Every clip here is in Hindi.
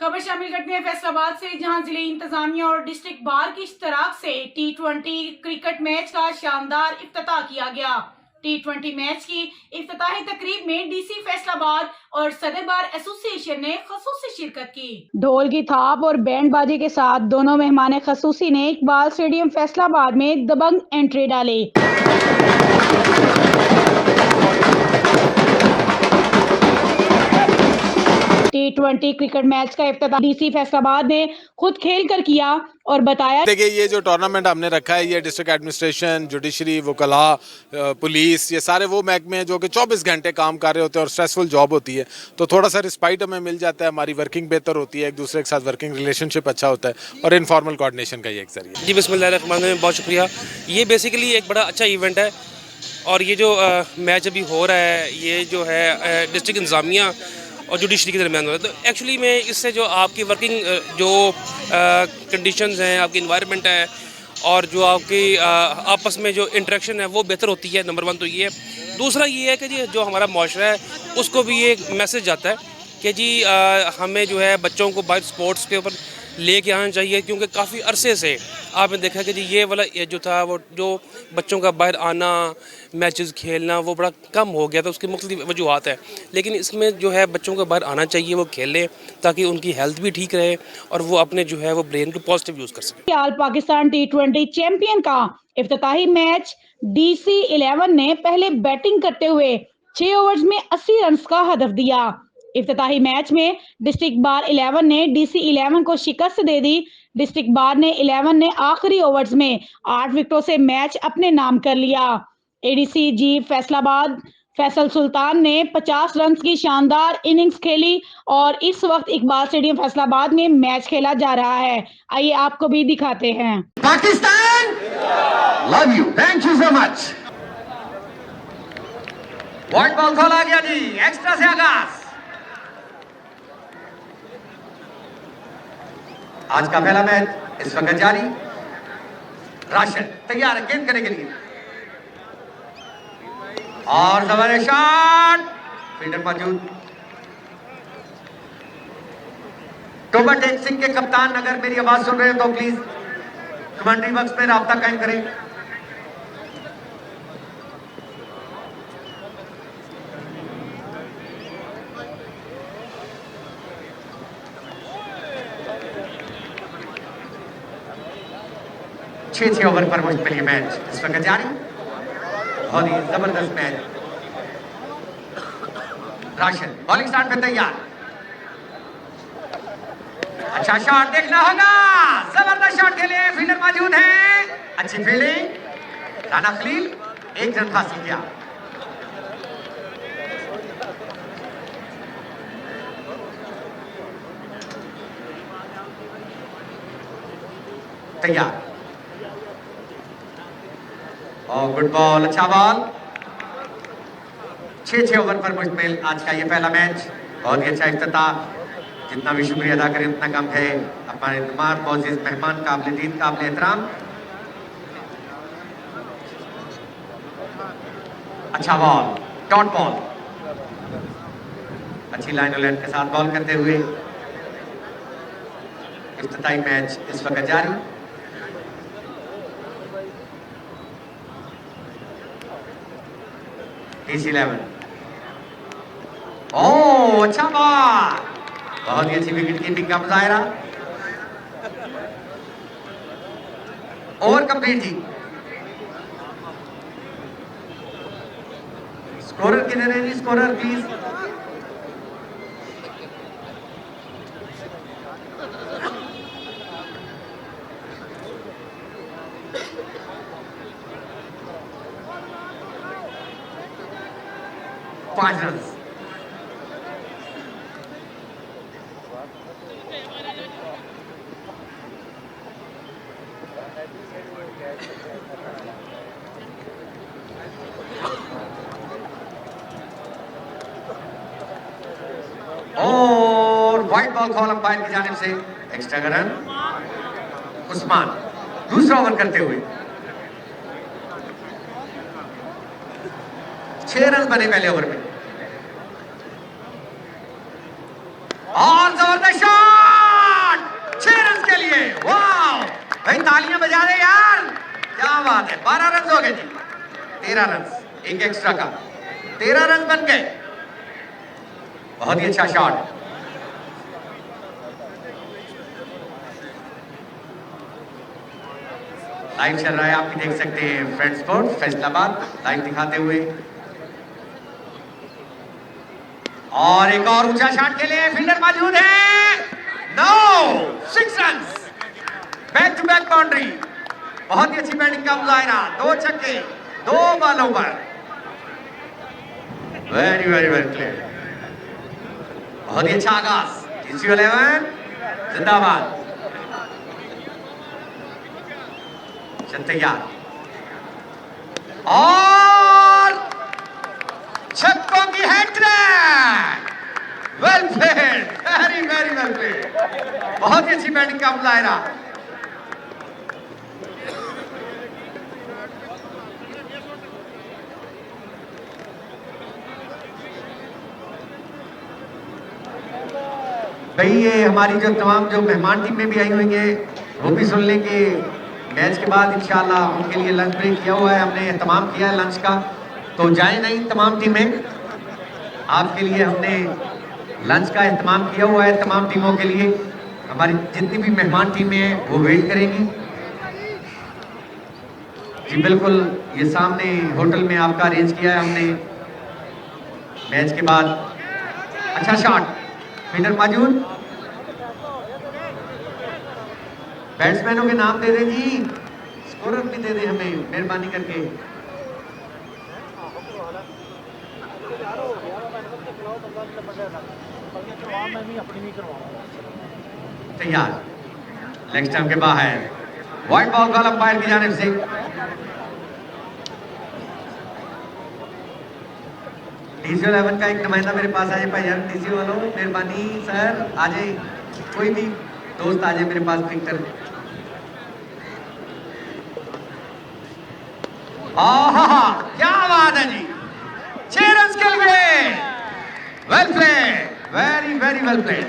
खबर शामिल करते हैं फैसलाबाद से, जहां जिले इंतजामिया और डिस्ट्रिक्ट बार की इश्तराक से T20 क्रिकेट मैच का शानदार इफ्तिताह किया गया। T20 मैच की इफ्तिताही तकरीब में डीसी फैसलाबाद और सदर बार एसोसिएशन ने खसूसी शिरकत की। ढोल की थाप और बैंड बाजी के साथ दोनों मेहमान खसूसी ने इकबाल स्टेडियम फैसलाबाद में दबंग एंट्री डाली। T20 क्रिकेट मैच का इफ्तिताह डीसी फैसलाबाद ने खुद खेल कर किया और बताया। देखिए, ये जो टूर्नामेंट हमने रखा है, ये डिस्ट्रिक्ट एडमिनिस्ट्रेशन, जुडिशरी, वकला, पुलिस, ये सारे वो महकमे हैं जो कि 24 घंटे काम कर रहे होते हैं और स्ट्रेसफुल जॉब होती है, तो थोड़ा सा रिस्पाइट हमें मिल जाता है, हमारी वर्किंग बेहतर होती है, एक दूसरे के साथ वर्किंग रिलेशनशिप अच्छा होता है और इनफॉर्मल कोऑर्डिनेशन का ये एक जरिया। जी बिस्मिल्लाहिर्रहमानिर्रहीम, बहुत शुक्रिया। ये बेसिकली एक बड़ा अच्छा इवेंट है और ये जो मैच अभी हो रहा है, ये जो है डिस्ट्रिक्ट इंतजामिया और जुडिशरी के दरमियान हो रहा है। तो एक्चुअली में इससे जो आपकी वर्किंग जो कंडीशंस हैं, आपकी इन्वायरमेंट है और जो आपकी आपस में जो इंटरेक्शन है वो बेहतर होती है। नंबर 1 तो ये है। दूसरा ये है कि जी जो हमारा माशरा है उसको भी ये एक मैसेज जाता है कि जी हमें जो है बच्चों को बाहर स्पोर्ट्स के ऊपर लेके आना चाहिए, क्योंकि काफ़ी अरसे से आपने देखा कि जी ये वाला ये जो था वो जो बच्चों का बाहर आना, मैचेस खेलना वो बड़ा कम हो गया था। उसकी मुख्तलिफ वजूहत है, लेकिन इसमें जो है बच्चों को बाहर आना चाहिए, वो खेलें ताकि उनकी हेल्थ भी ठीक रहे और वो अपने जो है वो ब्रेन को पॉजिटिव यूज़ कर सकें। आल पाकिस्तान T20 चैंपियन का इफ्तिताही मैच DC11 ने पहले बैटिंग करते हुए 6 ओवर्स में 80 रन का हदफ दिया। इफ्तिताही मैच में डिस्ट्रिक्ट बार 11 ने DC11 को शिकस्त दे दी। डिस्ट्रिक्ट बार ने 11 ने आखिरी ओवर्स में 8 विकेटों से मैच अपने नाम कर लिया। एडीसी जी फैसलाबाद फैसल सुल्तान ने 50 रन की शानदार इनिंग्स खेली और इस वक्त इकबाल स्टेडियम फैसलाबाद में मैच खेला जा रहा है। आइए आपको भी दिखाते हैं। Pakistan, love you, thank you so much. White ball खोला गया जी, एक्स्ट्रा से आगाज। आज का पहला मैच इस वक्त जारी। राशिद तैयार है गेंद करने के लिए और जबरदस्त शॉट, फील्डर मौजूद। टोबा टेक सिंह के कप्तान अगर मेरी आवाज सुन रहे हो तो प्लीज कमेंट्री बॉक्स में राब्ता कायम करें। छह ओवर पर मुश्तमिल ये मैच इस वक्त जारी। बहुत ही जबरदस्त मैच। राशिद बॉलिंग स्टार्ट पे तैयार। अच्छा शॉट देखना होगा, जबरदस्त शॉट के लिए फील्डर मौजूद है। अच्छी फील्डिंग, राना खलील 1 रन हासिल किया। तैयार और गुड बॉल, अच्छा बॉल। 6 ओवर पर मुश्तमिल आज का ये पहला मैच। बहुत ही अच्छा इफ्तिताह, जितना भी शुक्रिया अदा करें उतना कम है। हमारे तमाम मौजूद मेहमान काबिल दीन काबिल एहतराम। अच्छा बॉल, डॉट बॉल, अच्छी लाइन और लेंथ के साथ बॉल करते हुए इफ्तिताही मैच इस वक्त जारी। DC11, ओह अच्छा बॉल, बहुत ही अच्छी विकेट कीपिंग का मुजाहिरा। ओवर कंप्लीट जी। स्कोरर किधर है जी? Scorer please. पांच रन। और व्हाइट बॉल कॉल अंपायर की जानिब से एक्स्ट्रा रन। उस्मान दूसरा ओवर करते हुए 6 रन बने पहले ओवर में और जबरदस्त शॉट। बात है, 12 रन हो गए जी, 13 रन, एक एक्स्ट्रा का 13 रन बन गए। बहुत ही अच्छा शॉट। लाइव चल रहा है, आप भी देख सकते हैं फ्रेंड स्पोर्ट्स फैसलाबाद लाइव दिखाते हुए। और एक और ऊंचा शॉट के लिए फील्डर मौजूद है। No, 6 run, back to back boundary. बहुत ही अच्छी बैटिंग का मुजाहिरा, 2 छक्के 2 बॉलों पर। वेरी वेरी वेरी क्लियर, बहुत ही अच्छा आगाज। डीसी 11 जिंदाबाद। तैयार और छक्कों की hat trick. Well played, very very well played, बहुत ही अच्छी बैटिंग का मुजाहिरा। भाई ये हमारी जो तमाम जो मेहमान टीमें भी आई हुई हैं वो भी सुन लें कि मैच के बाद इंशाल्लाह उनके लिए लंच ब्रेक किया हुआ है, हमने एहतमाम किया है लंच का, तो जाए नहीं तमाम टीमें। आपके लिए हमने लंच का एहतमाम किया हुआ है तमाम टीमों के लिए। हमारी जितनी भी मेहमान टीमें हैं वो वेट करेंगी जी। बिल्कुल, ये सामने होटल में आपका अरेंज किया है हमने मैच के बाद। अच्छा शॉट, फील्डर मौजूद, बैट्समैनों के नाम दे दें जी, स्कोरर भी दे दें हमें मेहरबानी करके। तैयार, लेग स्टंप के बाहर, वाइड बॉल कॉल अंपायर की जानिब से। डीसी 11 का एक नुमाइंदा मेरे पास आए भाईजान, डीसी वालों मेहरबानी सर आ जाए, कोई भी दोस्त आ जाए मेरे पास पिंकर। क्या बात है जी, 6 रन के लिए। Well played, very very well played,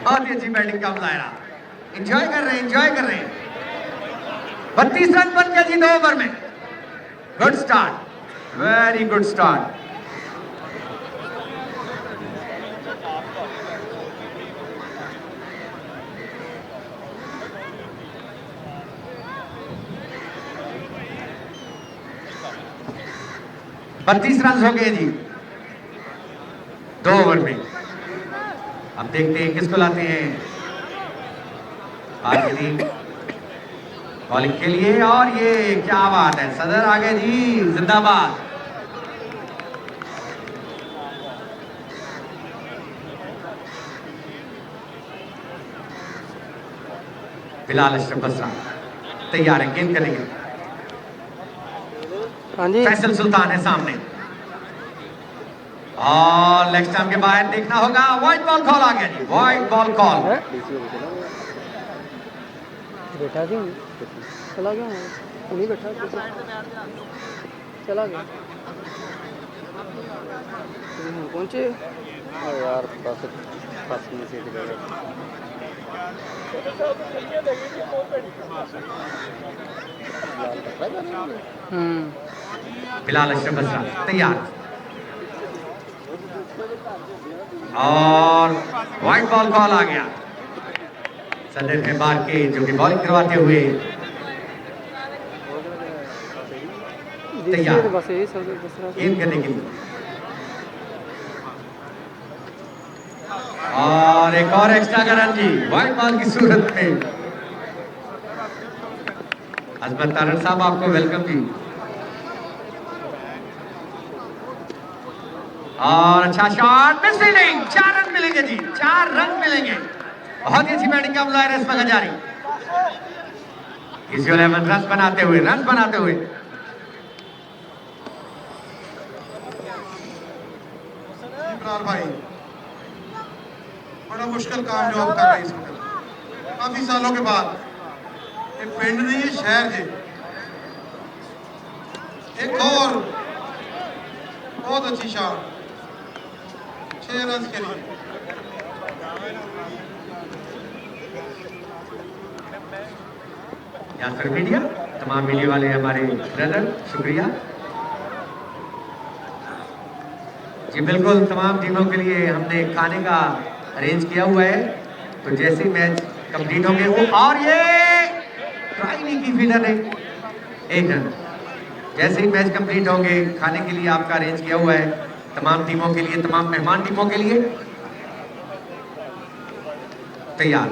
बहुत ही अच्छी बैटिंग का मुजाहिरा। एंजॉय कर रहे हैं, एंजॉय कर रहे हैं। 32 रन बन गया जी 2 ओवर में। Good start, very good start. बत्तीस रन हो गए जी 2 ओवर में। अब देखते हैं किसको लाते हैं आज की टीम बॉलिंग के लिए। और ये क्या बात है, सदर आ गए जी, जिंदाबाद। फिलहाल अशरफ बसरा तैयार है, गेंद करेंगे। फैसल सुल्तान है सामने और लेग स्टंप के बाहर देखना होगा। वाइड बॉल कॉल आ गया जी, वाइड बॉल कॉल। बैठा क्यों, चला गया, नहीं बैठा, चला गया। पहुंचे यार, बस में सीट गए। फिलहाल अशरफ बसरा तैयार और वाइड बॉल कॉल आ गया। सदर है बार के जो कि बॉलिंग करवाते हुए तैयार गेंद करने के लिए। और एक और एक्स्ट्रा का रन जी वाइड बॉल की सूरत में। अजमत तारड़ साहब आपको वेलकम जी। और अच्छा शॉट, मिस फील्डिंग, 4 रन मिलेंगे जी, 4 रन मिलेंगे। बहुत ही अच्छी बैटिंग का मुजाहिरा इसमें जारी। इस 11 रन बनाते हुए इमरान भाई बड़ा मुश्किल काम जो आप कर रहे हैं इस वक्त, काफी सालों के बाद। ये पिंड नहीं, ये शहर जी। एक और बहुत अच्छी शॉट, 6 रन के लिए। या फिर मीडिया तमाम मीडिया वाले हमारे ब्रदर, शुक्रिया जी। बिल्कुल तमाम टीमों के लिए हमने खाने का अरेंज किया हुआ है, तो जैसे ही मैच कंप्लीट होंगे वो, और ये ट्राई नहीं की फील्डर ने, एक रन। जैसे ही मैच कंप्लीट होंगे खाने के लिए आपका अरेंज किया हुआ है तमाम टीमों के लिए, तमाम मेहमान टीमों के लिए। तैयार,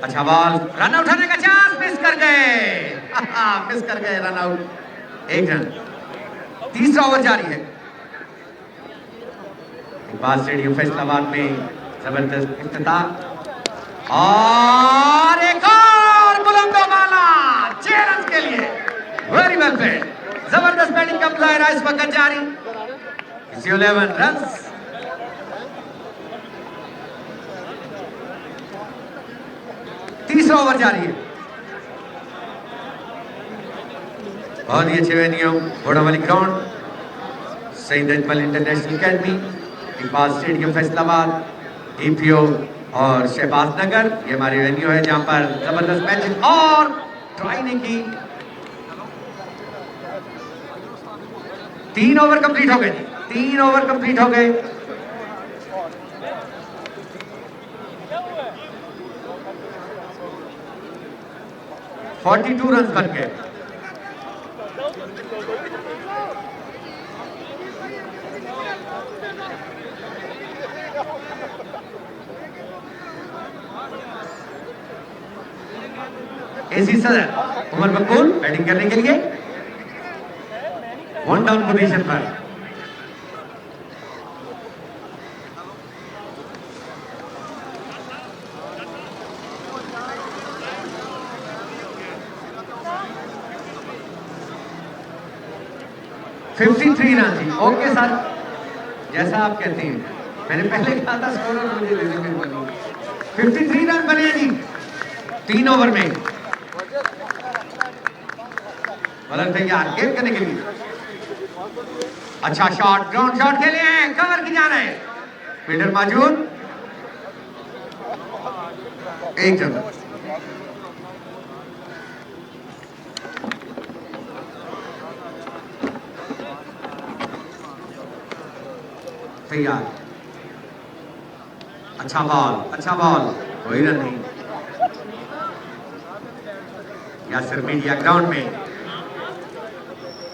अच्छा बॉल, रन उठाने का चांस, मिस कर गए मिस कर गए, रन आउट, एक रन। तीसरा ओवर जारी है। इकबाल स्टेडियम फैसलाबाद में जबरदस्त इफ्तिताह, और एक और बुलंदोबाला 6 रन के लिए, वेरी वेल प्लेड। जबरदस्त बैटिंग का मुजाहिरा इस वक्त जारी, 11 रन। तीसरा ओवर जारी है। बहुत ही अच्छे वेन्यू, घोड़ावाली ground, Saeed Ajmal international academy, Iqbal stadium Faisalabad, ईपीओ और शहबाज नगर, ये हमारे वेन्यू है जहां पर जबरदस्त मैच, और ट्राई नहीं की। 3 ओवर कंप्लीट हो गए, 3 ओवर कंप्लीट हो गए। $42 रन बन गए। एसी सदर उमर मकबूल बैटिंग करने के लिए 1 डाउन पोजीशन पर। $53 रन जी, ओके सर, जैसा आप कहते हैं। मैंने पहले कहा था स्कोर मुझे 53 रन बने जी 3 ओवर में। बॉलर तैयार गेंद करने के लिए, अच्छा शॉट, ग्राउंड शॉट खेले हैं, कवर की जा रहे हैं, फील्डर मौजूद, एक रन। तैयार, अच्छा बॉल, कोई रन नहीं। यासर मीडिया ग्राउंड में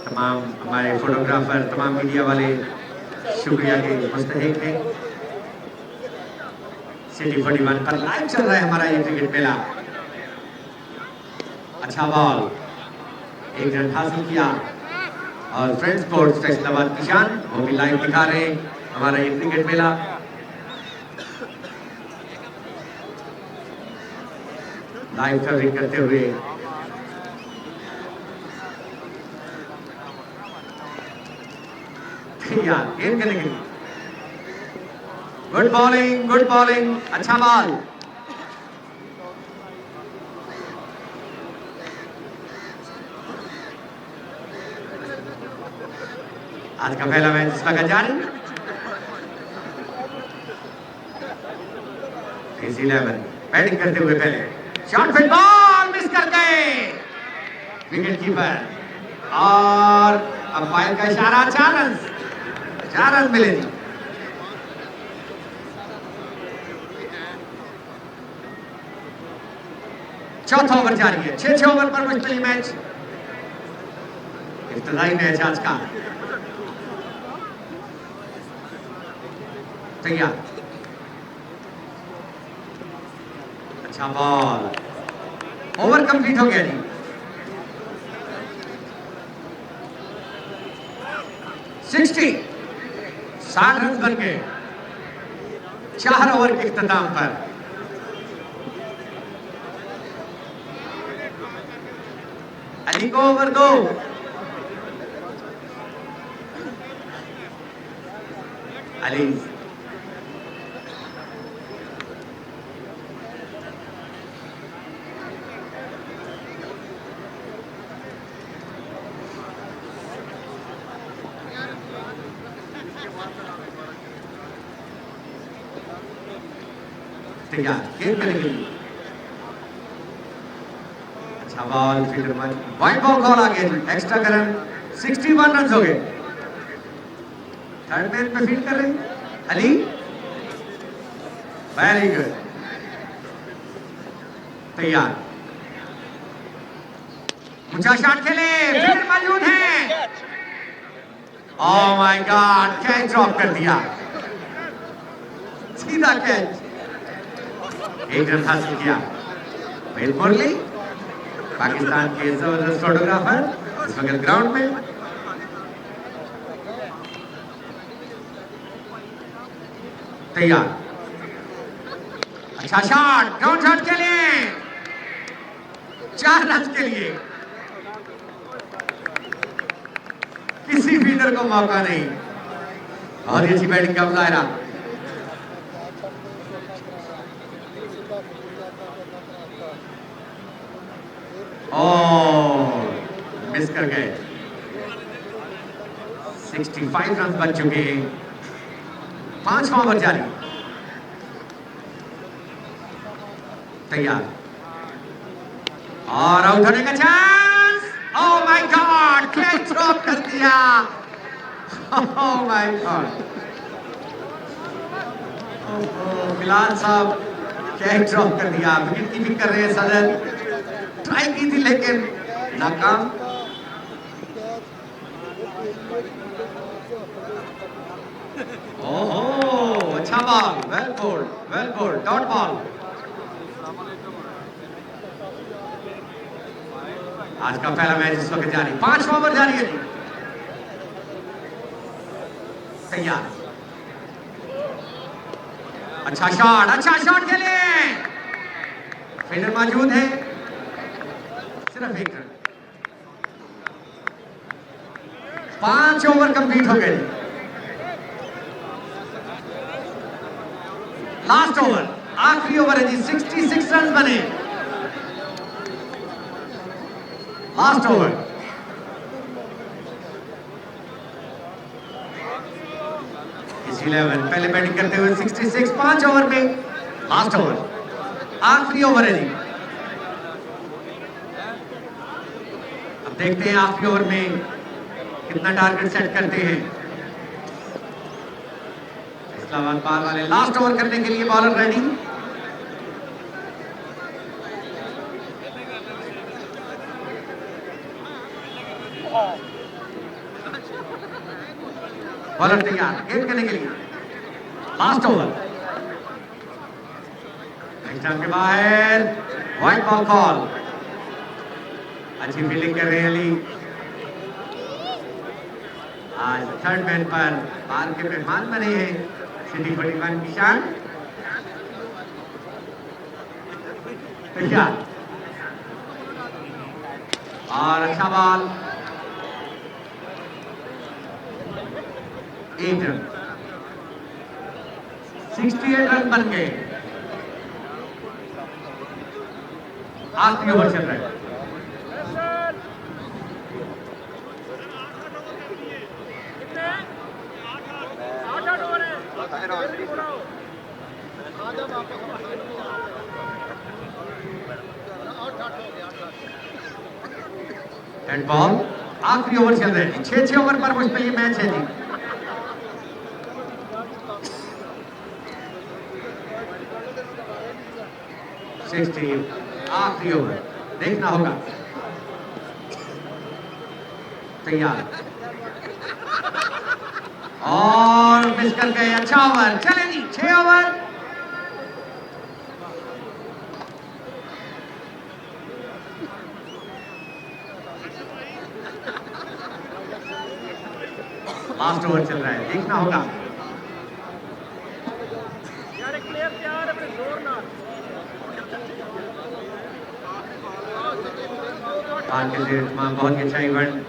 तमाम हमारे फोटोग्राफर, तमाम मीडिया वाले शुक्रिया के मुस्तहिक हैं। सिटी 41 पर लाइव चल रहा है हमारा ये क्रिकेट मेला। अच्छा बॉल, एक रन हासिल किया, और फ्रेंड स्पोर्ट्स फैसलाबाद किसान वो भी लाइव दिखा रहे हैं हमारा ये क्रिकेट मेला। लाइव कवरिंग करते हुए गेंद करने के लिए, गुड बॉलिंग, अच्छा बॉल, आज का पहला मैच इस वक्त जारी। 11 बैटिंग करते हुए पहले शॉट, फिट बॉल, मिस कर गए विकेट कीपर, और अंपायर का इशारा, 4 रन मिले जी। चौथा ओवर जारी है, 6 ओवर पर मुश्तमिल मैच, इब्तिदाई मैच आज का। तैयार, अच्छा बॉल, ओवर कंप्लीट हो गया जी। 60 रन बन गए 4 ओवर के इख्तिताम पर। अली को ओवर 2, अली तैयार, गेंद करने के लिए अच्छा बॉल फील्डर में वाइड बॉल कॉल आ गया जी, एक्स्ट्रा करंट 61 रन हो गए। थर्ड मैन पे फील्ड कर रहे हैं अली, वेरी गुड, तैयार, ऊंचा शॉट खेले, फील्डर मौजूद है, oh my God, catch drop कर दिया, सीधा कैच, एक रन हासिल किया। वेल मुरली पाकिस्तान के जबरदस्त फोटोग्राफर इस वक्त ग्राउंड में। तैयार, अच्छा शॉट, ग्राउंड शॉट के लिए 4 रन के लिए, किसी फील्डर को मौका नहीं, बहुत ही अच्छी बैटिंग का मुजाहरा। मिस कर गए, 65 रन बच चुके हैं, 5वां ओवर जारी। तैयार और आउट होने का chance, oh my God, catch drop कर दिया, ओह माय गॉड, बिलाल साहब कैच ड्रॉप कर दिया, विकेट कीपिंग कर रहे हैं सदर, ट्राई की थी लेकिन नाकाम। ओहो, अच्छा ball, well bowled, dot ball. आज का पहला मैच इस वक्त जारी, 5वां ओवर जारी है जी। तैयार, अच्छा शॉट के लिए फील्डर मौजूद है, सिर्फ एक रन, 5 ओवर कंप्लीट हो गए। लास्ट ओवर, आखिरी ओवर है जी, 66 रन बने, लास्ट ओवर। इस 11 पहले बैटिंग करते हुए 66, 5 ओवर में लास्ट ओवर, आखिरी ओवर है जी। अब देखते हैं आखिरी ओवर में कितना टारगेट सेट करते हैं इस्लामाबाद बाल वाले। लास्ट ओवर करने के लिए बॉलर रेडी, बॉलर तैयार गेंद करने के लिए, लास्ट ओवर, के बाहर वाइड बॉल कॉल, अच्छी फील्डिंग कर रहे हैं अली। आज थर्ड मैन पर बाल के मेहमान बने हैं सिटी 41 की शान। तैयार और अच्छा बॉल, 8 रन, 68 रन बन गए, आखिरी ओवर चल रहा है। एंड बॉल, आखिरी ओवर चल रहे हैं, 6 ओवर पर मुझ पे ये मैच है जी। आखिरी ओवर देखना होगा। तैयार और मिस कर गए, अच्छा ओवर, चले जी 6 ओवर। लास्ट ओवर चल रहा है, देखना होगा। बहुत अच्छा इवेंट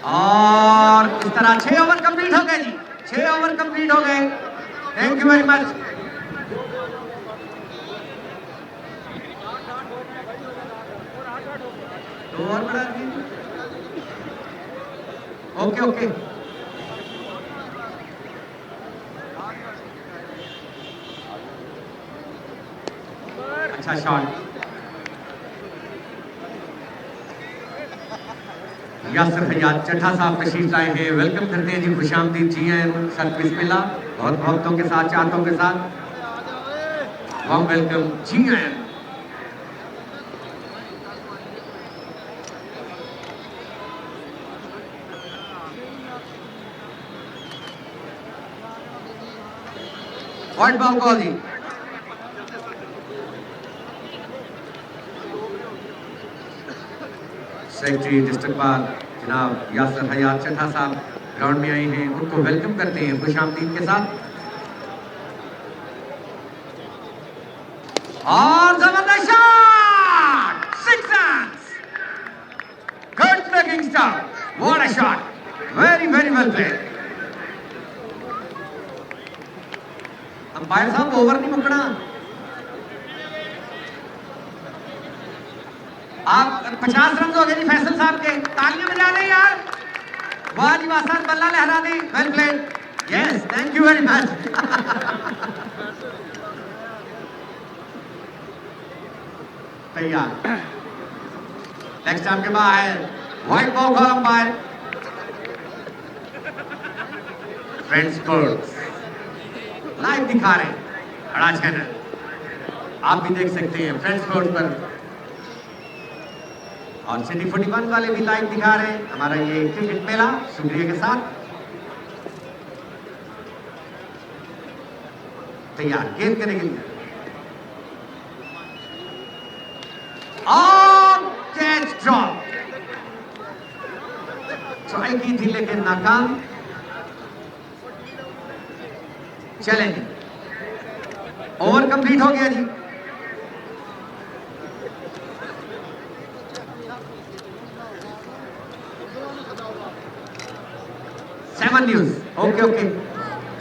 और इस तरह 6 ओवर कंप्लीट हो गए जी, 6 ओवर कंप्लीट हो गए। Thank you very much. दो और बढ़ा दिए, ओके ओके। अच्छा शॉट, यासिर हयात चड्ढा साहब तशरीफ लाए हैं, वेलकम करते हैं जी, खुशामदीद जी हैं सर, बिस्मिल्लाह, बहुत मोहब्बतों के साथ, चाहतों के साथ वार्म वेलकम जी हैं। व्हाइट बॉल कॉल जी, सेक्रेटरी डिस्ट्रिक्ट बार जनाब यासिर हयात चड्ढा साहब ग्राउंड में आए हैं, उनको वेलकम करते हैं खुशामदीद के साथ। और जबरदस्त shot, 6 runs, good looking start, what a shot, very very well played. Umpire साहब ओवर नहीं मुकना, आप 50 रन हो गए जी फैसल साहब के, तालियां बजा दें यार, वाह जी वाह सर, बल्ला लहरा दें, well played, yes thank you very much. तैयार, नेक्स्ट टाइम के बाहर white ball call umpire, friends sports live दिखा रहे हैं, बड़ा चैनल, आप भी देख सकते हैं फ्रेंड्स स्पोर्ट्स पर, और सिटी 41 वाले भी लाइव दिखा रहे हैं हमारा ये क्रिकेट मेला, शुक्रिया के साथ। तैयार, गेंद करने के लिए और कैच ड्रॉप, ट्राई की थी लेकिन नाकाम। चलें जी, ओवर कंप्लीट हो गया जी। न्यूज, ओके ओके,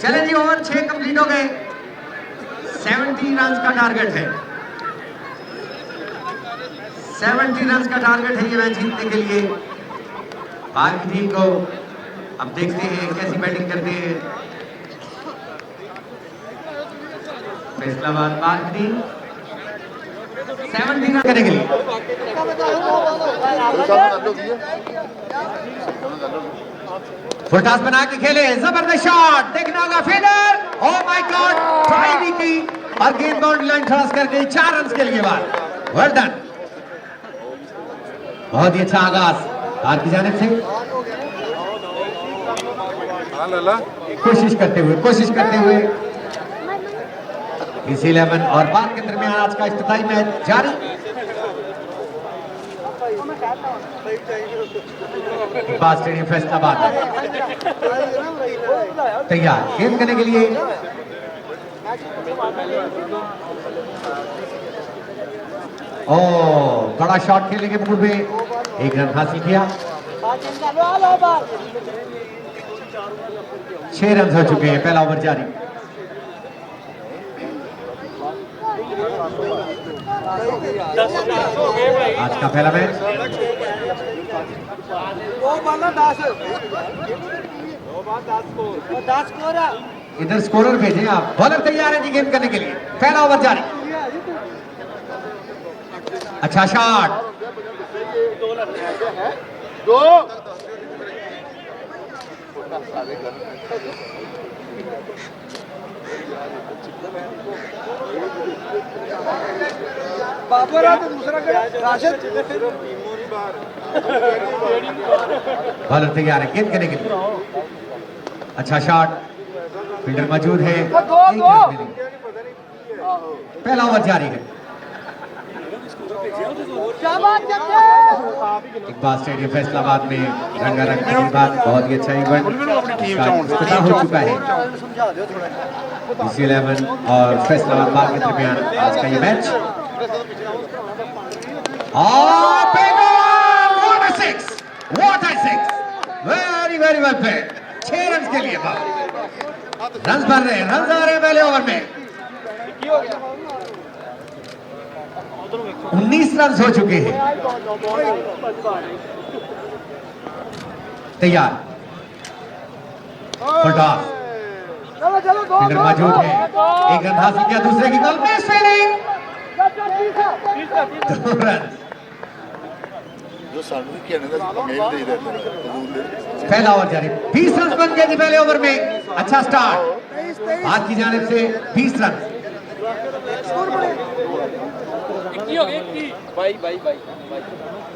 चले जी, ओवर 6 कंप्लीट हो गए, 70 रन का टारगेट है, 70 रन का टारगेट है ये मैच जीतने के लिए। बाहर की टीम को अब देखते हैं कैसी बैटिंग करते हैं फैसलाबाद बाहर की टीम, 70 रन करने के लिए। फुल टॉस बना के खेले, जबरदस्त शॉट, देखना होगा fielder, oh my God, try भी की और गेंद बाउंड्री लाइन क्रॉस कर गई, 4 रन के लिए बात, वेल डन, बहुत ही अच्छा आगाज हार की जानिब से, कोशिश करते हुए इसी 11 और बात के दरमियान आज का इफ्तिताई मैच जारी। इकबाल स्टेडियम फैसलाबाद तैयार, गेंद करने के लिए ओ बड़ा शॉट खेलने के मूड में 1 रन हासिल किया, 6 रन हो चुके हैं, पहला ओवर जारी। आज का पहला मैच, इधर स्कोरर भेजें आप, बॉलर तैयार है जी गेंद करने के लिए, पहला ओवर जारी, अच्छा शॉट, बॉलर तैयार है गेंद करने के लिए, अच्छा शॉट, फील्डर मौजूद है, पहला ओवर जारी है। इकबाल स्टेडियम फैसलाबाद में रंगारंग के बाद बहुत ही अच्छा इवेंट पता हो चुका है, DC11 और फैसलाबाद बाग के दरमियान आज का ये मैच, और what a six, very very well played, 6 run के लिए रन बन रहे हैं, रन आ रहे हैं पहले ओवर में, 19 रन हो चुके हैं, तैयार, फील्डर मौजूद है, 1 रन हासिल किया, दूसरे की बॉल मिस फील्डिंग, 2 रन, जो सानू कहने का मेल दे देते हैं हजूर दे पहला ओवर जारी 20 रन बन गए जी पहले ओवर में। अच्छा स्टार्ट आज की जानिब से 20 रन।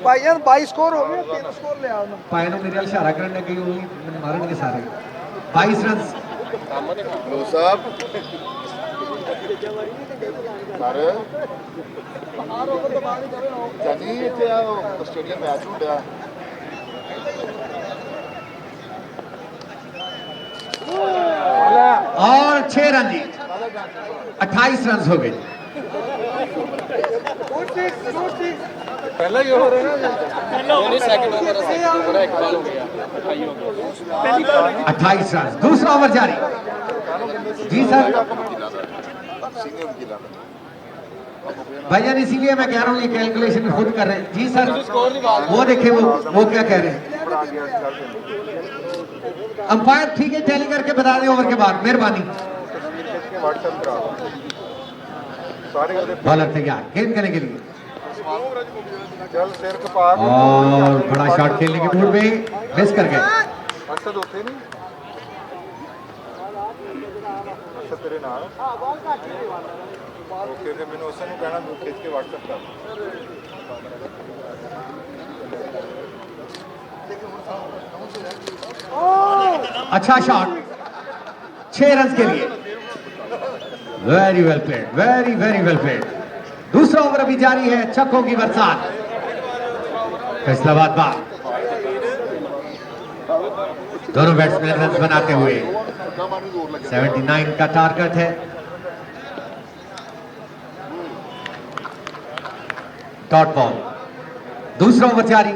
भाईजान 22 स्कोर हो गया, 3 स्कोर ले आओ ना। पायनों मेरे इशारा करने गई होगी, मैंने मारेंगे सारे 22 रन। लो साहब मारे जानी इतने स्टेडियम मैच हो गया और 6 रन जी 28 रन हो गए। पहला ही ओवर है ना, सेकंड ओवर है, एक बॉल हो गया, 28 रन। दूसरा ओवर जारी। जी सर भैया, इसीलिए मैं कह रहा हूँ ये कैलकुलेशन खुद कर रहे हैं। जी सर वो देखे वो क्या कह रहे हैं। अंपायर ठीक है, टैली करके बता दें ओवर के बाद, मेहरबानी। बॉलर तैयार गेंद करने के लिए और बड़ा शॉट खेलने के मूड में मिस कर गए। तेरे नाल ओके ते मैंने उसे कहना तू खींच के व्हाट्सएप कर। अच्छा शॉट 6 रन के लिए। Very well played, very very well played. दूसरा ओवर अभी जारी है, छक्कों की बरसात। फैसलाबाद बाग दोनों बैट्समैन रन बनाते हुए 79 का टारगेट है। Dot ball. दूसरा ओवर जारी।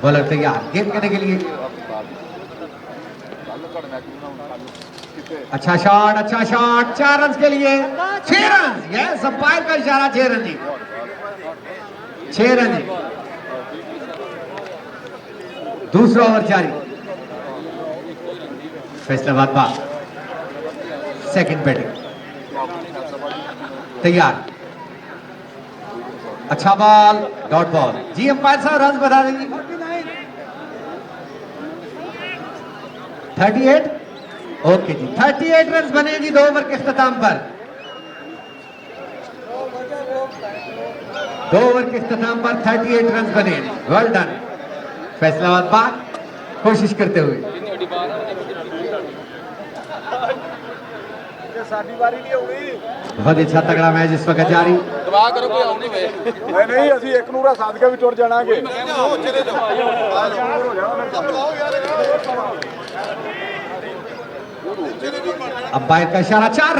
बॉलर तैयार गेंद करने के लिए। अच्छा शॉट, अच्छा शॉट 4 रन के लिए। 6 रन, यस अंपायर का इशारा 6 रन जी, 6 रन जी। दूसरा ओवर जारी। फैसलाबाद बाग सेकंड बैटिंग तैयार। अच्छा बॉल, डॉट बॉल। जी अंपायर साहब रन बता देंगे। 38 ओके जी, 38 रन बने जी 2 ओवर के इख्तिताम पर। 2 ओवर के इख्तिताम पर 38 रन बने। Well done. फैसलाबाद बाग कोशिश करते हुए। बहुत अच्छा तगड़ा मैच इस वक्त जारी। दुआ करो कोई आउट नहीं होए नहीं ਅਸੀਂ ਇੱਕ ਨੂਰਾ ਸਾਦਕਾ ਵੀ ਟੁਰ ਜਾਣਾਗੇ। अंपायर का इशारा 4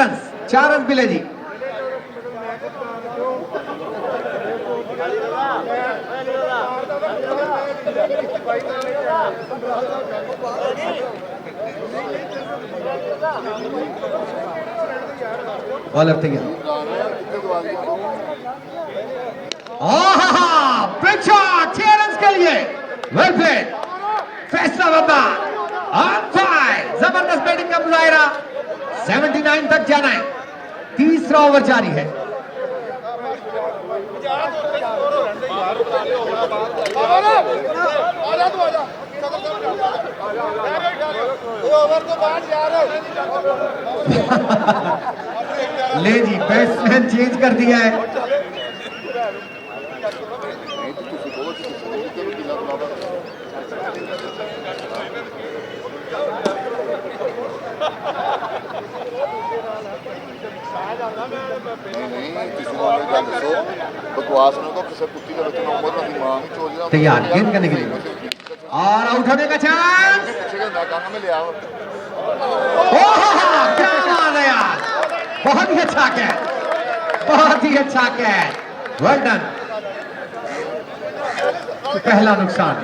रन मिले जी। बॉलर तैयार। बिग शॉट 6 रन के लिए। Well played. Faisalabad on fire. जबरदस्त बैटिंग का मुजाहिरा। 79 तक जाना है। तीसरा ओवर जारी है। ले जी बैट्समैन चेंज कर दिया है। तैयार गेंद करने के लिए और आउट होने का चांस। क्या बात है यार, बहुत ही अच्छा कैच, बहुत ही अच्छा कैच। Well done. पहला नुकसान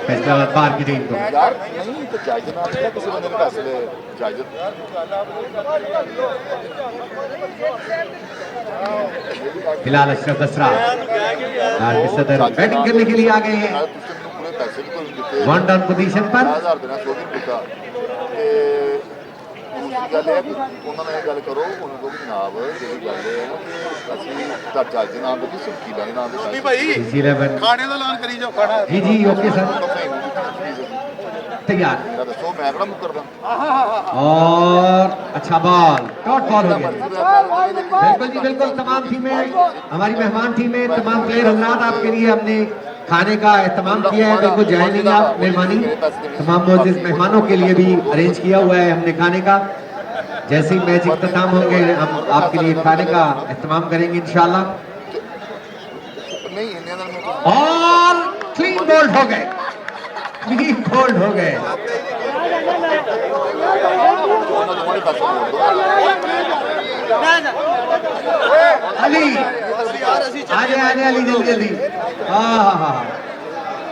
फैसलाबाद बार की टीम को। यार नहीं तो जायज ना किसी बंदे ने पैसे ले जायज। फिलहाल अशरफ असरा सदर बैटिंग करने के लिए आ गए हैं। पूरे पैसे भी तो वन डाउन पोजीशन पर 10,000 देना 100 दिन पुੱਤਾ ਤੇ ਦੂਸਰੀ ਗੱਲ ਇਹ ਕਿ ਉਹਨਾਂ ਨਾਲ ਇਹ ਗੱਲ ਕਰੋ ਉਹਨਾਂ ਕੋਲ ਜਨਾਬ ਜਿਹੜੀ ਗੱਲ ਹੈ ਕਿ ਅਸੀਂ ਤਾਂ ਚੱਜ ਦੇ ਨਾਮ ਤੇ ਸੁੱਕੀ ਦਾ ਨਾਮ ਤੇ ਵੀ ਭਾਈ 11 ਖਾਣੇ ਦਾ ਐਲਾਨ ਕਰੀ ਜਾਓ ਖਾਣਾ जी जी ओके सर तैयार ਦੱਸੋ ਮੈਂ ਕਿਹੜਾ ਮੁਕਰਦਾ और अच्छा बॉल डॉट बॉल हो गया बिल्कुल जी बिल्कुल तमाम टीमें हमारी मेहमान टीमें तमाम प्लेयर हजरात आपके लिए हमने खाने का एहतमाम किया है बिल्कुल जाए नहीं आप मेहमानी तमाम मोअज़्ज़िज़ मेहमानों के लिए भी अरेंज किया हुआ है हमने खाने का जैसे ही मैच इख्तिताम होंगे हम आपके लिए खाने का एहतमाम करेंगे इंशाल्लाह ਨਹੀਂ ਇੰਨੇ ਨਾਲ ਮੈਂ और क्लीन बोल्ड हो गए क्लीन बोल्ड हो गए ਉਹਨਾਂ ਦੋਵਾਂ ਦੇ ਪਾਸੇ ਮੋੜ ਦੋ अली आजे आजे अली जल्दी जल्दी हाँ हाँ हाँ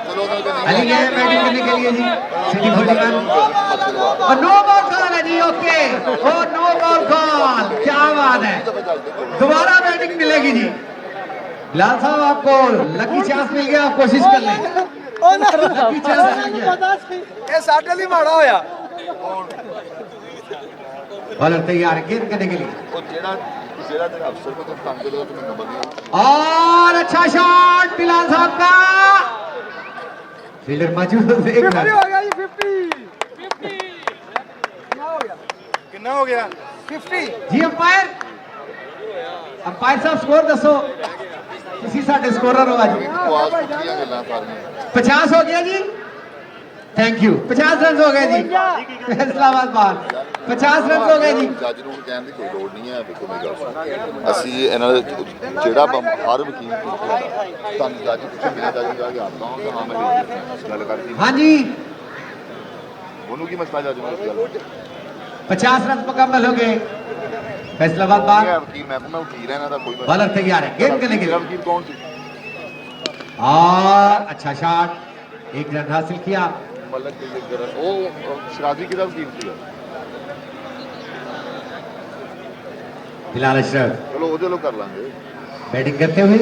ਚਲੋ ਉਹਨਾਂ ਦੇ अली गए बैटिंग करने के लिए जी सिटी 41 और नो बॉल कॉल है जी okay oh no ball call क्या बात है दोबारा बैटिंग मिलेगी जी लाल साहब आपको लकी चांस मिल गया आप कोशिश कर लें लकी चांस मिल गया ਇਹ ਸਾਡੇ ਲਈ ਮਾੜਾ ਹੋਇਆ बॉलर तैयार है गेंद करने के लिए ਉਹ ਜਿਹੜਾ ਤੇਰਾ ਅਫਸਰ को तुम तंग करो तुम्हें नंबर नहीं और अच्छा शॉट बिलाल साहब का फील्डर मौजूद एक रन ਹੋ ਗਿਆ ਜੀ 50 ਕਿੰਨਾ ਹੋ ਗਿਆ 50 जी अंपायर साहब स्कोर दसो किसी साडे स्कोरर हो आज आवाज पुੱਠੀਆਂ ਗੱਲਾਂ ਸਾਰੀਆਂ 50 हो गया जी थैंक यू 50 रन हो गए जी फैसलाबाद बार 50 रन हो गए जी ਜੱਜ ਨੂੰ ਕਹਿਣ ਦੀ ਕੋਈ ਲੋੜ ਨਹੀਂ ਹੈ ਵੇਖੋ ਮੇਰੀ ਗੱਲ ਸੁਣੋ ਅਸੀਂ ਇਹਨਾਂ ਦਾ ਜਿਹੜਾ ਹਰ ਵਕੀਲ ਤੁਹਾਨੂੰ ਜੱਜ ਪੁੱਛੇ ਮੇਰਾ ਜੱਜ ਜਾ ਕੇ ਆਉਂਦਾ ਹਾਂ ਹਾਂ ਮੈਂ ਗੱਲ ਕਰਦੀ हाँ जी ਉਹਨੂੰ ਕੀ ਮਸਲਾ ਜੱਜ ਨੂੰ ਇਸ ਗੱਲ 50 रन मुकम्मल हो गए फैसलाबाद बार ਇਹ ਵਕੀਲ ਮੈਂ ਵਕੀਲ ਹੈ ਇਹਨਾਂ ਦਾ ਕੋਈ बॉलर तैयार है गेंद करने के ਮੇਰਾ लिए ਵਕੀਲ ਕੌਣ ਸੀ और अच्छा शॉट एक रन हासिल किया ਮਲਕ ਦੇ ਜਗਰ ਉਹ ਸ਼ਰਾਜ਼ੀ ਕਿਹਦਾ ਵਕੀਲ ਸੀ बिलाल अशरफ ਚਲੋ ਉਹਦੇ ਲੋ ਕਰ ਲਾਂਗੇ बैटिंग करते हुए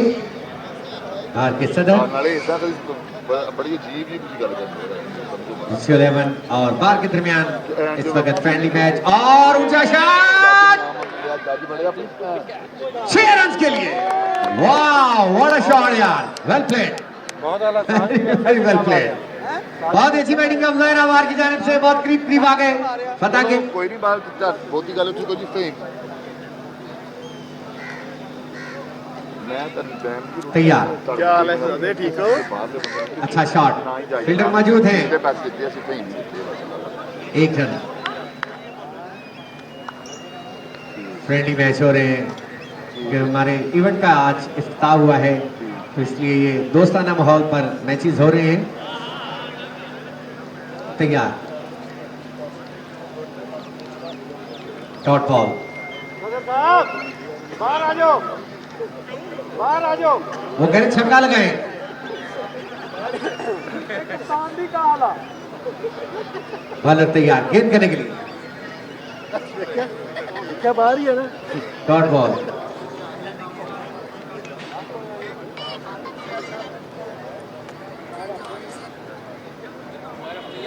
और के सदर ਨਾਲੇ ਇਦਾਂ ਕੋਈ बड़ी अजीब जी कुछ गल करते जिसको 11 और बार के दरमियान इस वक्त फ्रेंडली मैच और ऊंचा शॉट 6 रन के लिए वाह व्हाट अ शॉट यार well played very well played बहुत अच्छी बैटिंग का मुजाहरा बार की जानिब से बहुत करीब करीब आ गए पता के कोई नहीं बात बहुत ही गल उठी को जी फेम तैयार क्या हाल है सदे ठीक हो अच्छा शॉट फील्डर मौजूद हैं एक रन फ्रेंडली मैच हो रहे हैं कि हमारे इवेंट का आज इफ्तिताह हुआ है तो इसलिए ये दोस्ताना माहौल पर मैचेस हो रहे हैं तैयार डॉट बॉल बाहर आ जाओ वो कह रहे छक्का लगाए बॉलर तैयार गेंद करने के लिए क्या बाहर ही है ना डॉट बॉल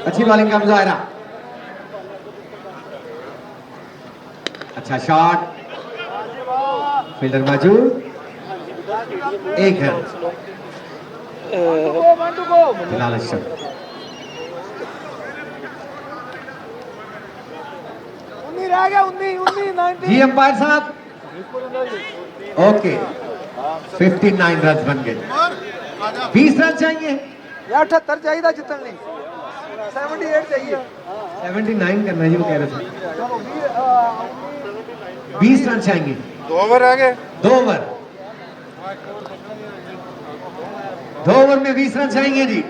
अच्छी बॉलिंग का मुजाहरा अच्छा शॉट फील्डर मौजूद एक रन बिलाल अशरफ रह गया 19 जी अंपायर साहब ओके 59 रन बन गए 20 रन चाहिए यार 78 चाहिए जितने नहीं 78 चाहिए 79 करना जी वो कह रहे थे 20 रन चाहिए 2 ओवर रह गए 2 ओवर 2 ओवर में 20 रन चाहिए जी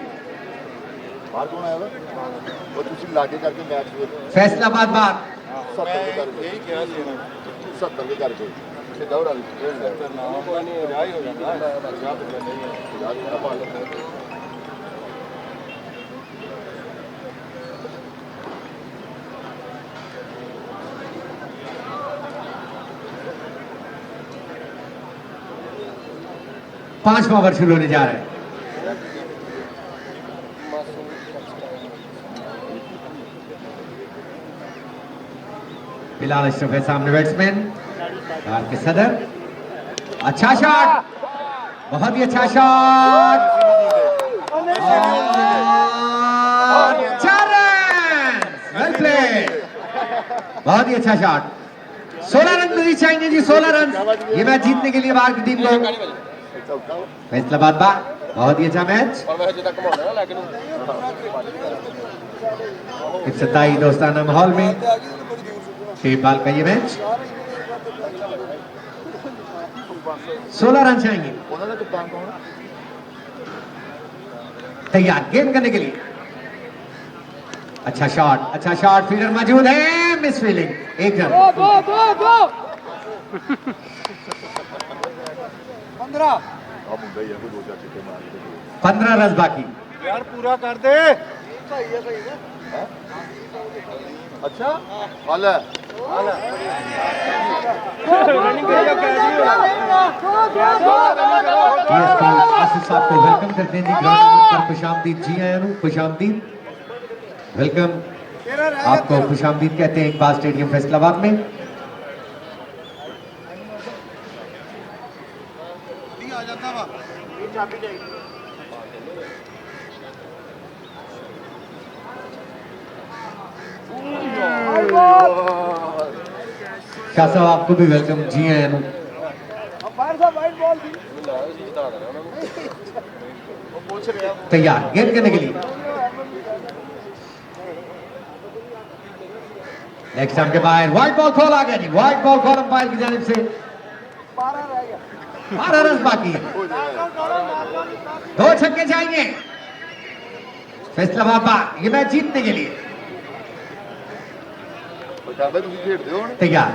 बाहर कौन आया वो तुसी लागे करके मैच फैसलाबाद बार 70 के करके यही कहा जी 70 के करके से दौड़ा नाम पानी जाई हो जाता है 50 नहीं है 50 का पाल पांचवा ओवर शुरू होने जा रहा है बिलाल अशरफ है सामने बैट्समैन कार के सदर। अच्छा शॉट, बहुत ही अच्छा शॉट, 4 रन, वेल प्लेड, बहुत ही अच्छा शॉट। 16 रन तो चाहिए जी, 16 रन ये मैच जीतने के लिए बाहर की टीम को। फैसलाबाद बार बहुत ही अच्छा मैच। इफ्तिताई दोस्ताना माहौल में 6 बॉल का ये मैच, 16 रन चाहिए। तैयार गेम करने के लिए। अच्छा शॉट, फील्डर मौजूद है, मिस फील्डिंग, 1 रन। 15 रन बाकी। यार पूरा कर दे। अच्छा हाल है। आसिफ साहब को वेलकम करते हैं जी ग्राउंड पर। खुशामदीद जी आया हूँ, खुशामदीद, वेलकम आपको खुशामदीद कहते हैं इकबाल स्टेडियम फैसलाबाद में। शाह साहब आपको भी वेलकम जी आया हूँ। तैयार गेंद करने के लिए। नेक्स्ट टाइम के बाहर वाइड बॉल कॉल आ गया जी, वाइड बॉल कॉल अंपायर की जानिब से। 12 रन बाकी है, 2 छक्के चाहिए फैसलाबाद बार ये मैच जीतने के लिए। तैयार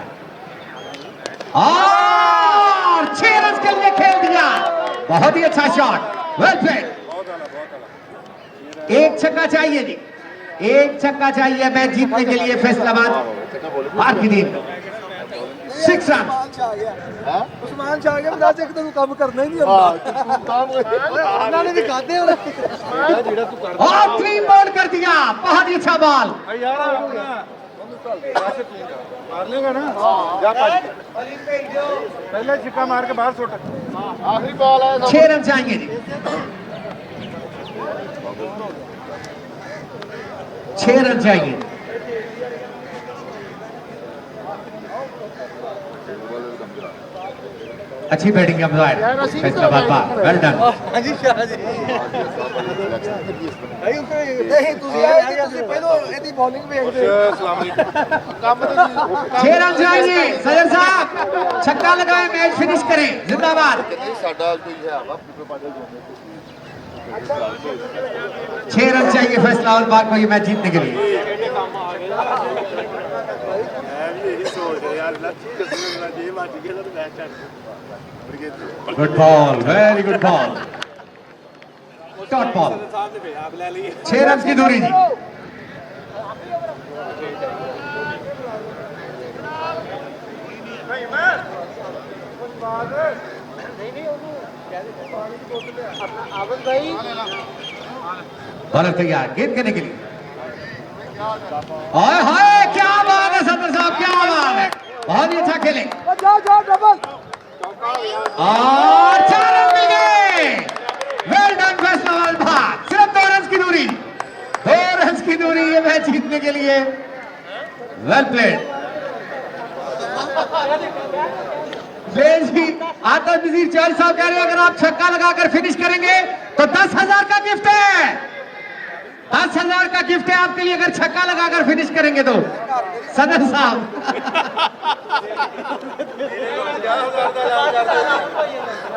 और 6 रन के लिए खेल दिया, बहुत ही अच्छा शॉट, वेल प्लेड। 1 छक्का चाहिए जी, 1 छक्का चाहिए मैच जीतने के लिए फैसलाबाद बार की टीम। 6 रन। उस्मान शाह के बता चेक तो काम करना ही नहीं उन्होंने भी खाते हो और 3 बॉल कर दिया, बहुत ही अच्छा बॉल। मार लेगा ना पहले छिक्का मार के बाहर छोटा। आखिरी बॉल है। 6 रन चाहिए जी, 6 रन चाहिए। अच्छी बैटिंग अंपायर फैसलाबाद बार, वेल डन। ਹਾਂਜੀ ਸ਼ਾਹ ਜੀ ਨਹੀਂ ਤੁਸੀਂ ਆਏ ਤੁਸੀਂ ਪਹਿਲਾਂ ਇਹਦੀ ਬੋਲਿੰਗ ਵੇਖਦੇ। अस्सलाम वालेकुम। ਕੰਮ तो 6 रन चाहिए सदर साहब, छक्का लगाए मैच फिनिश करें, जिंदाबाद। साडा कोई है वा 6 रन चाहिए फैसलाबाद बार को ये मैच जीतने के लिए। Good ball, very good ball, dot ball, 6 run की दूरी जी। बॉलर तैयार गेंद करने के लिए। हाय हाय क्या बात है सदर साहब, क्या बात है, बहुत ही अच्छा खेले। और 4 रन मिल गए, वेल डन फैसलाबाद बार। सिर्फ 2 रन की दूरी, 2 रन की दूरी ये मैच जीतने के लिए, वेल प्लेड। आतश नजीर चौधरी साहब कह रहे हैं अगर आप छक्का लगाकर फिनिश करेंगे तो 10,000 का गिफ्ट है, 10,000 का गिफ्ट है आपके लिए अगर छक्का लगाकर फिनिश करेंगे तो। सदर साहब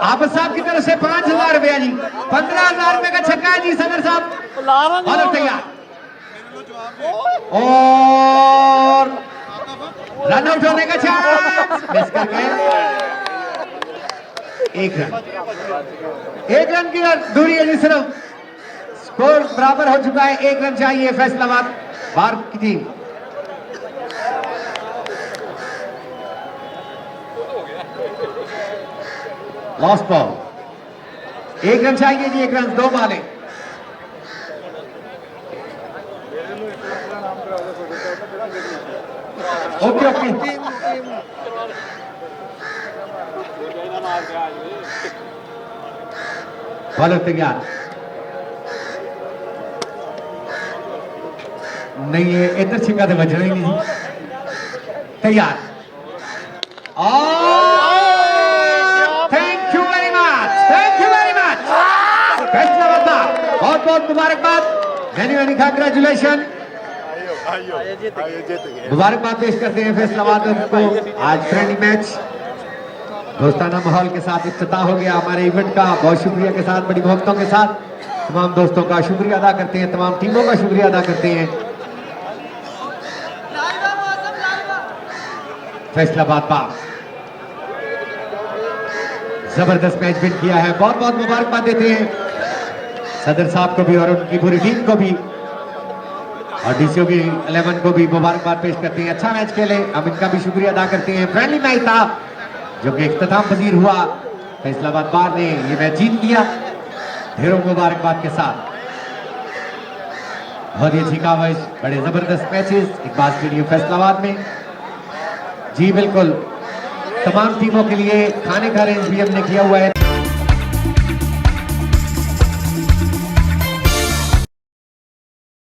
आप साहब की तरफ से 5,000 रुपया जी, 15,000 रुपए का छक्का है जी सदर साहब। और तैयार और रन आउट होने का चांस, मिस कर गए। 1 रन, 1 रन की दूरी है जी सिर्फ, स्कोर बराबर हो चुका है, 1 रन चाहिए फैसलाबाद बार की टीम। लॉस्ट बॉल, 1 रन चाहिए जी, 1 रन 2 बॉलें। ओके ओके बॉलर तैयार नहीं है, इधर छिक्का तो बजना ही नहीं। तैयार thank you very much, thank you very much. Faisalabad बहुत बहुत मुबारकबाद, मैनी मैनी कांग्रेचुलेशन। मुबारकबाद पेश करते हैं फैसलाबाद को। आज फ्रेंडली मैच दोस्ताना माहौल के साथ इफ्तिताह हो गया हमारे इवेंट का। बहुत शुक्रिया के साथ, बड़ी मोहब्बतों के साथ तमाम दोस्तों का शुक्रिया अदा करते हैं, तमाम टीमों का शुक्रिया अदा करते हैं। फैसलाबाद पाक जबरदस्त मैच विन किया है, बहुत बहुत मुबारकबाद देते हैं सदर साहब को भी और उनकी पूरी टीम को भी, और डीसीओ की 11 को भी मुबारकबाद पेश करते हैं। अच्छा मैच खेले, हम इनका भी शुक्रिया अदा करते हैं। फ्रेंडली मैच था जो कि इख्तिताम पजीर हुआ, फैसलाबाद पार ने ये मैच जीत लिया ढेरों मुबारकबाद के साथ। बहुत ही अच्छी कावज, बड़े जबरदस्त मैचेस इकबाल स्टेडियम फैसलाबाद में। जी बिल्कुल, तमाम टीमों के लिए खाने का अरेंज भी हमने किया हुआ है।